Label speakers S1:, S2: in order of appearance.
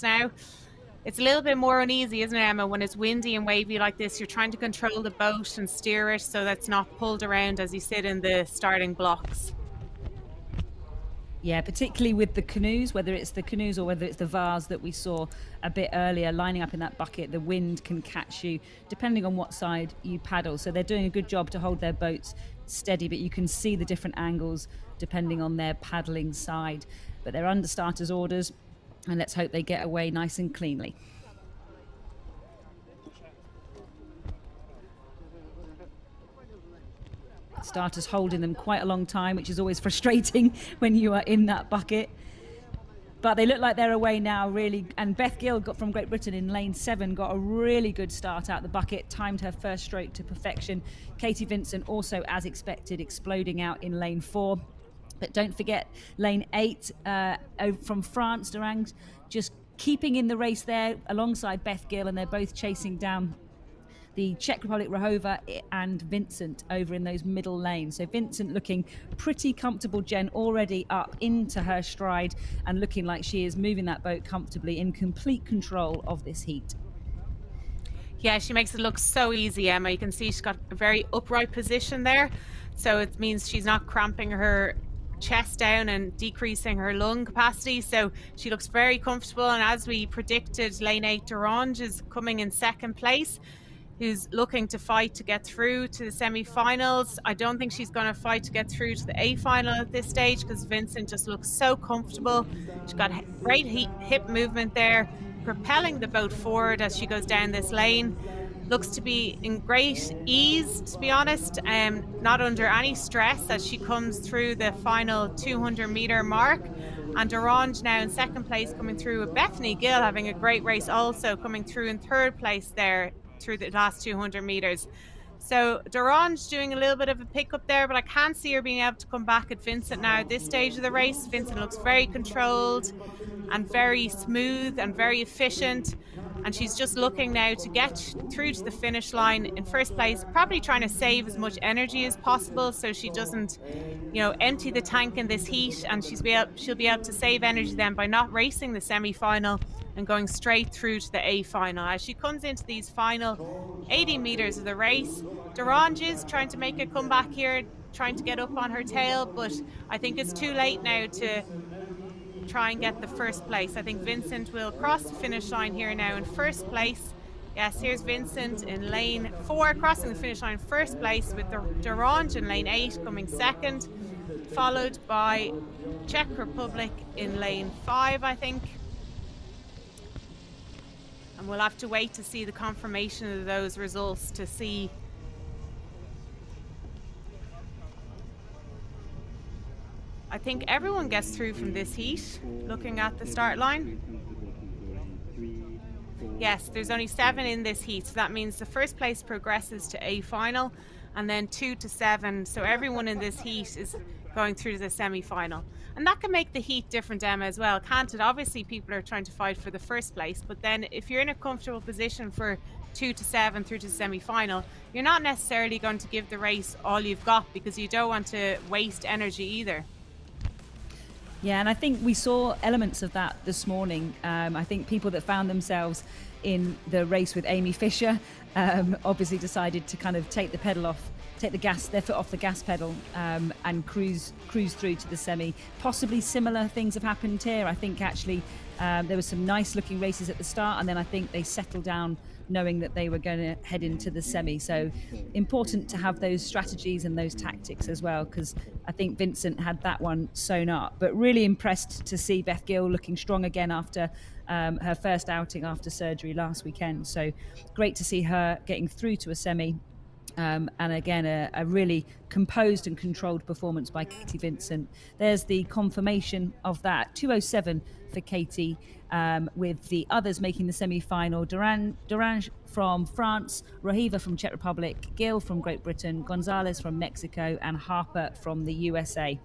S1: now. It's a little bit more uneasy, isn't it, Emma? When it's windy and wavy like this, you're trying to control the boat and steer it so that's not pulled around as you sit in the starting blocks.
S2: Yeah, particularly with the canoes, whether it's the canoes or whether it's the vase that we saw a bit earlier, lining up in that bucket, the wind can catch you depending on what side you paddle. So they're doing a good job to hold their boats steady, but you can see the different angles depending on their paddling side. But they're under starters orders, and let's hope they get away nice and cleanly. Starters holding them quite a long time, which is always frustrating when you are in that bucket. But they look like they're away now, really. And Beth Gill from Great Britain in lane 7 got a really good start out the bucket, timed her first stroke to perfection. Katie Vincent also, as expected, exploding out in lane 4. But don't forget lane 8 from France, Durang just keeping in the race there alongside Beth Gill, and they're both chasing down the Czech Republic Rahova and Vincent over in those middle lanes. So Vincent looking pretty comfortable, Jen, already up into her stride and looking like she is moving that boat comfortably, in complete control of this heat.
S1: Yeah, she makes it look so easy, Emma. You can see she's got a very upright position there. So it means she's not cramping her chest down and decreasing her lung capacity. So she looks very comfortable. And as we predicted, lane 8 Durange is coming in second place, who's looking to fight to get through to the semi-finals. I don't think she's going to fight to get through to the A-final at this stage because Vincent just looks so comfortable. She's got great hip movement there, propelling the boat forward as she goes down this lane. Looks to be in great ease, to be honest, not under any stress as she comes through the final 200-meter mark. And Durange now in second place, coming through, with Bethany Gill having a great race also, coming through in third place there through the last 200 meters. So Durange doing a little bit of a pickup there, but I can't see her being able to come back at Vincent now at this stage of the race. Vincent looks very controlled and very smooth and very efficient, and she's just looking now to get through to the finish line in first place, probably trying to save as much energy as possible so she doesn't, empty the tank in this heat, and she'll be able to save energy then by not racing the semi-final and going straight through to the A final. As she comes into these final 80 meters of the race, Durange is trying to make a comeback here, trying to get up on her tail, but I think it's too late now to try and get the first place. I think Vincent will cross the finish line here now in first place. Yes, here's Vincent in lane 4, crossing the finish line first place, with Durange in lane 8 coming second, followed by Czech Republic in lane 5, I think. And we'll have to wait to see the confirmation of those results to see I think everyone gets through from this heat, looking at the start line. Yes, there's only 7 in this heat, so that means the first place progresses to A final, and then 2 to 7. So everyone in this heat is going through to the semi-final. And that can make the heat different, Emma, as well, can't it? Obviously, people are trying to fight for the first place, but then if you're in a comfortable position for 2 to 7 through to the semi-final, you're not necessarily going to give the race all you've got because you don't want to waste energy either.
S2: Yeah, and I think we saw elements of that this morning. I think people that found themselves in the race with Amy Fisher obviously decided to kind of take their foot off the gas pedal and cruise through to the semi. Possibly similar things have happened here. I think actually there were some nice looking races at the start, and then I think they settled down knowing that they were going to head into the semi. So important to have those strategies and those tactics as well, because I think Vincent had that one sewn up. But really impressed to see Beth Gill looking strong again after her first outing after surgery last weekend. So great to see her getting through to a semi. And again, a really composed and controlled performance by Katie Vincent. There's the confirmation of that. 2:07 for Katie, with the others making the semi-final. Durange from France, Rahova from Czech Republic, Gill from Great Britain, Gonzalez from Mexico, and Harper from the USA.